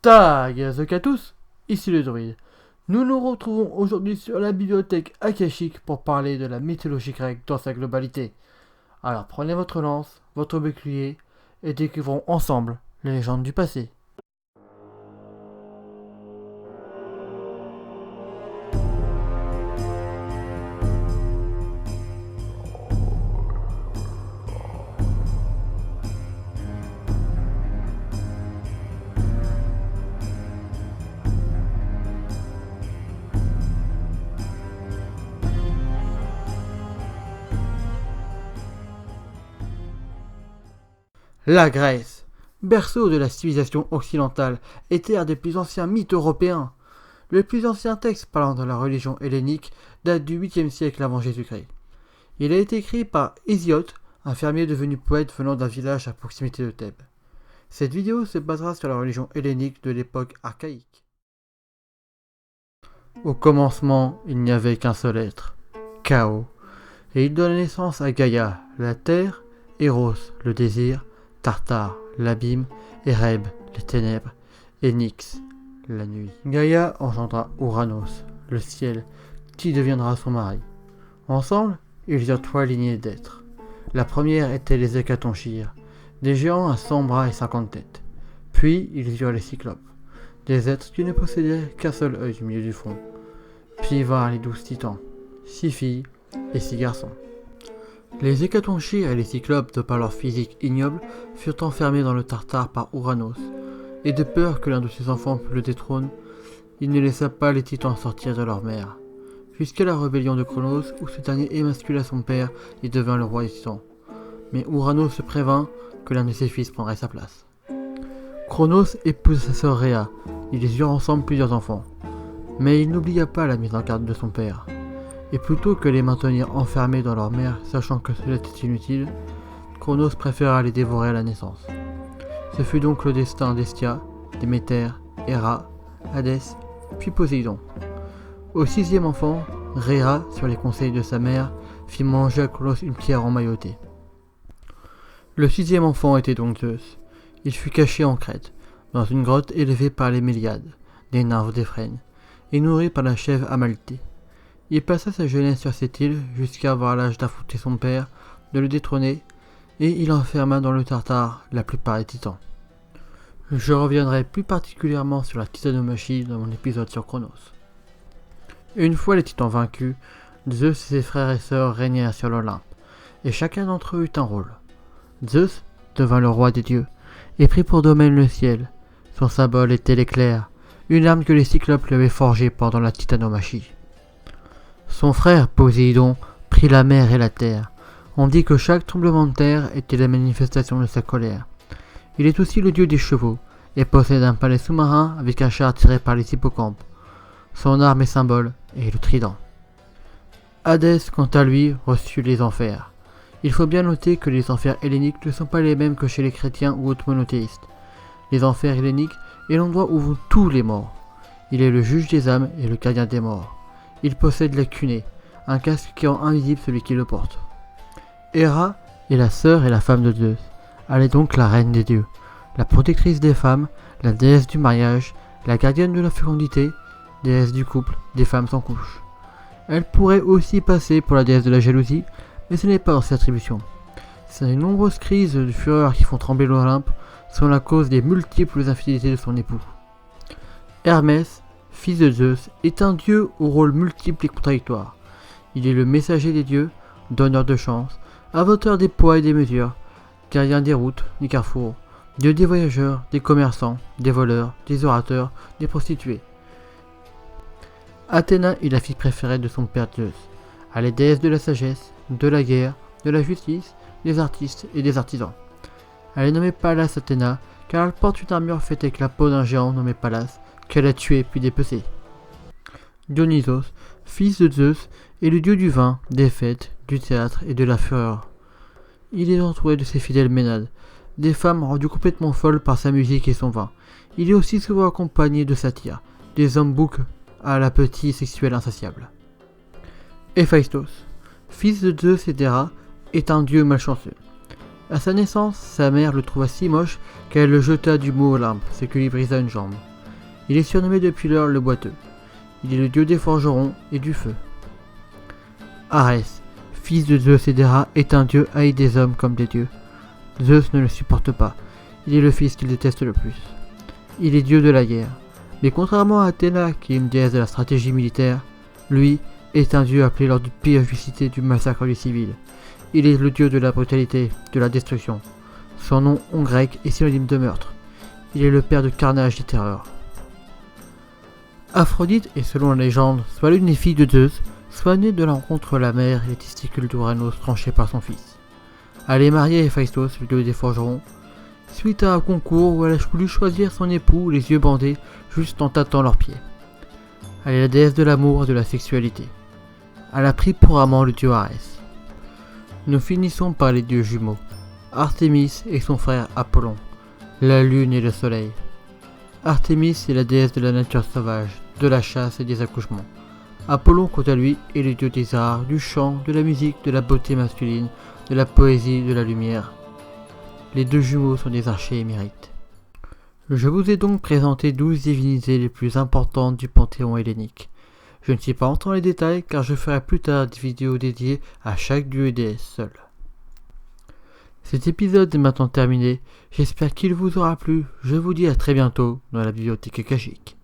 Tagazok à tous, ici le druide. Nous nous retrouvons aujourd'hui sur la bibliothèque akashique pour parler de la mythologie grecque dans sa globalité. Alors prenez votre lance, votre bouclier et découvrons ensemble les légendes du passé. La Grèce, berceau de la civilisation occidentale et terre des plus anciens mythes européens. Le plus ancien texte parlant de la religion hellénique date du 8e siècle avant Jésus-Christ. Il a été écrit par Hésiode, un fermier devenu poète venant d'un village à proximité de Thèbes. Cette vidéo se basera sur la religion hellénique de l'époque archaïque. Au commencement, il n'y avait qu'un seul être, Chaos, et il donne naissance à Gaïa, la terre, Eros, le désir, Tartare, l'abîme, Ereb, les ténèbres, et Nyx, la nuit. Gaïa engendra Ouranos, le ciel, qui deviendra son mari. Ensemble, ils eurent 3 lignées d'êtres. La première était les Hécatonchires, des géants à 100 bras et 50 têtes. Puis ils eurent les Cyclopes, des êtres qui ne possédaient qu'un seul œil du milieu du front. Puis vinrent les 12 titans, 6 filles et 6 garçons. Les Hécatonchires et les Cyclopes, de par leur physique ignoble, furent enfermés dans le Tartare par Ouranos, et de peur que l'un de ses enfants le détrône, il ne laissa pas les titans sortir de leur mère, jusqu'à la rébellion de Cronos, où ce dernier émascula son père et devint le roi des titans. Mais Ouranos se prévint que l'un de ses fils prendrait sa place. Cronos épousa sa sœur Rhea, ils eurent ensemble plusieurs enfants, mais il n'oublia pas la mise en garde de son père. Et plutôt que les maintenir enfermés dans leur mère, sachant que cela était inutile, Cronos préféra les dévorer à la naissance. Ce fut donc le destin d'Hestia, Déméter, Héra, Hadès, puis Poséidon. Au 6e enfant, Rhea, sur les conseils de sa mère, fit manger à Cronos une pierre emmaillotée. Le 6e enfant était donc Zeus. Il fut caché en Crète, dans une grotte élevée par les Méliades, des nymphes d'Éphrène, et nourri par la chèvre Amalthée. Il passa sa jeunesse sur cette île jusqu'à avoir l'âge d'affronter son père, de le détrôner, et il enferma dans le Tartare la plupart des titans. Je reviendrai plus particulièrement sur la titanomachie dans mon épisode sur Cronos. Une fois les titans vaincus, Zeus et ses frères et sœurs régnèrent sur l'Olympe, et chacun d'entre eux eut un rôle. Zeus devint le roi des dieux, et prit pour domaine le ciel. Son symbole était l'éclair, une arme que les Cyclopes lui avaient forgée pendant la titanomachie. Son frère Poséidon prit la mer et la terre. On dit que chaque tremblement de terre était la manifestation de sa colère. Il est aussi le dieu des chevaux, et possède un palais sous-marin avec un char tiré par les hippocampes. Son arme et symbole est le trident. Hadès, quant à lui, reçut les enfers. Il faut bien noter que les enfers helléniques ne sont pas les mêmes que chez les chrétiens ou autres monothéistes. Les enfers helléniques est l'endroit où vont tous les morts. Il est le juge des âmes et le gardien des morts. Il possède la cunée, un casque qui rend invisible celui qui le porte. Héra est la sœur et la femme de Zeus. Elle est donc la reine des dieux, la protectrice des femmes, la déesse du mariage, la gardienne de la fécondité, déesse du couple, des femmes sans couche. Elle pourrait aussi passer pour la déesse de la jalousie, mais ce n'est pas dans ses attributions. Ces nombreuses crises de fureur qui font trembler l'Olympe sont la cause des multiples infidélités de son époux. Hermès, fils de Zeus, est un dieu au rôle multiple et contradictoire. Il est le messager des dieux, donneur de chance, inventeur des poids et des mesures, gardien des routes, des carrefours, dieu des voyageurs, des commerçants, des voleurs, des orateurs, des prostituées. Athéna est la fille préférée de son père Zeus. Elle est déesse de la sagesse, de la guerre, de la justice, des artistes et des artisans. Elle est nommée Pallas Athéna car elle porte une armure faite avec la peau d'un géant nommé Pallas, qu'elle a tué puis dépecé. Dionysos, fils de Zeus, est le dieu du vin, des fêtes, du théâtre et de la fureur. Il est entouré de ses fidèles ménades, des femmes rendues complètement folles par sa musique et son vin. Il est aussi souvent accompagné de satyres, des hommes boucs à l'appétit sexuel insatiable. Héphaïstos, fils de Zeus et d'Héra, est un dieu malchanceux. À sa naissance, sa mère le trouva si moche qu'elle le jeta du mont Olympe, ce qui lui brisa une jambe. Il est surnommé depuis lors le boiteux. Il est le dieu des forgerons et du feu. Arès, fils de Zeus et d'Héra, est un dieu haï des hommes comme des dieux. Zeus ne le supporte pas. Il est le fils qu'il déteste le plus. Il est dieu de la guerre. Mais contrairement à Athéna, qui est une déesse de la stratégie militaire, lui est un dieu appelé lors d'une périodicité du massacre des civils. Il est le dieu de la brutalité, de la destruction. Son nom en grec est synonyme de meurtre. Il est le père de carnage et terreur. Aphrodite est, selon la légende, soit l'une des filles de Zeus, soit née de la rencontre de la mère et les testicules d'Uranos tranchés par son fils. Elle est mariée à Héphaïstos, le dieu des forgerons, suite à un concours où elle a voulu choisir son époux, les yeux bandés, juste en tâtant leurs pieds. Elle est la déesse de l'amour et de la sexualité. Elle a pris pour amant le dieu Arès. Nous finissons par les dieux jumeaux, Artémis et son frère Apollon, la lune et le soleil. Artémis est la déesse de la nature sauvage, de la chasse et des accouchements. Apollon, quant à lui, est le dieu des arts, du chant, de la musique, de la beauté masculine, de la poésie, de la lumière. Les deux jumeaux sont des archers émérites. Je vous ai donc présenté 12 divinités les plus importantes du panthéon hellénique. Je ne suis pas entré dans les détails car je ferai plus tard des vidéos dédiées à chaque dieu et déesse seul. Cet épisode est maintenant terminé, j'espère qu'il vous aura plu, je vous dis à très bientôt dans la bibliothèque akashique.